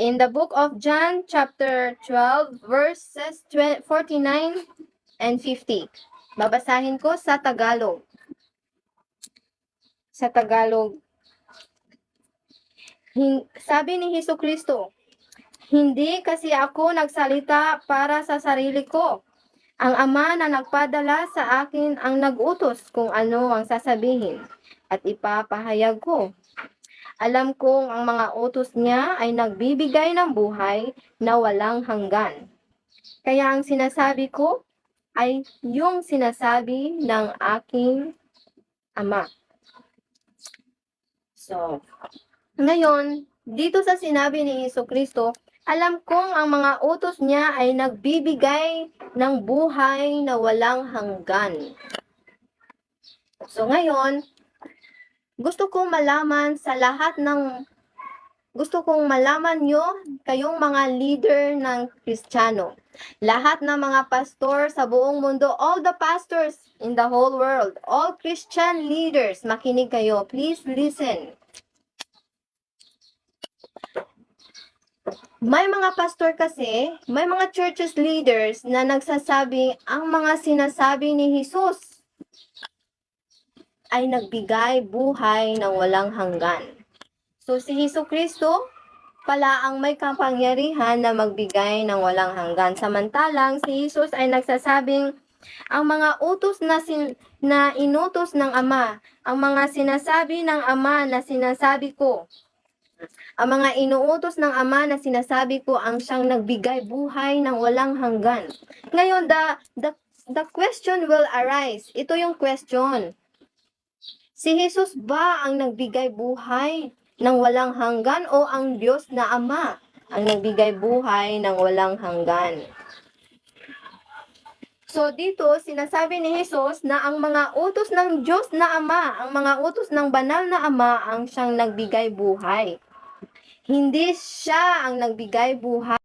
In the book of John, chapter 12, verses 49 and 50. Babasahin ko sa Tagalog. Sa Tagalog. Sabi ni Hesukristo, hindi kasi ako nagsalita para sa sarili ko. Ang Ama na nagpadala sa akin ang nag-utos kung ano ang sasabihin at ipapahayag ko. Alam kong ang mga utos niya ay nagbibigay ng buhay na walang hanggan. Kaya ang sinasabi ko ay yung sinasabi ng aking Ama. So, ngayon, dito sa sinabi ni Hesukristo, alam kong ang mga utos niya ay nagbibigay ng buhay na walang hanggan. So ngayon, gusto kong malaman nyo, kayong mga leader ng Kristiyano. Lahat ng mga pastor sa buong mundo, all the pastors in the whole world, all Christian leaders, makinig kayo. Please listen. May mga pastor kasi, may mga churches leaders na nagsasabi ang mga sinasabi ni Jesus ay nagbigay buhay ng walang hanggan. So si Hesukristo pala ang may kapangyarihan na magbigay ng walang hanggan. Samantalang si Jesus ay nagsasabing ang mga utos na inutos ng Ama, ang mga sinasabi ng Ama na sinasabi ko, ang mga inuutos ng Ama na sinasabi ko ang siyang nagbigay buhay ng walang hanggan. Ngayon, the question will arise. Ito yung question. Si Jesus ba ang nagbigay buhay ng walang hanggan o ang Diyos na Ama ang nagbigay buhay ng walang hanggan? So dito, sinasabi ni Jesus na ang mga utos ng Diyos na Ama, ang mga utos ng banal na Ama ang siyang nagbigay buhay. Hindi siya ang nagbigay buhay.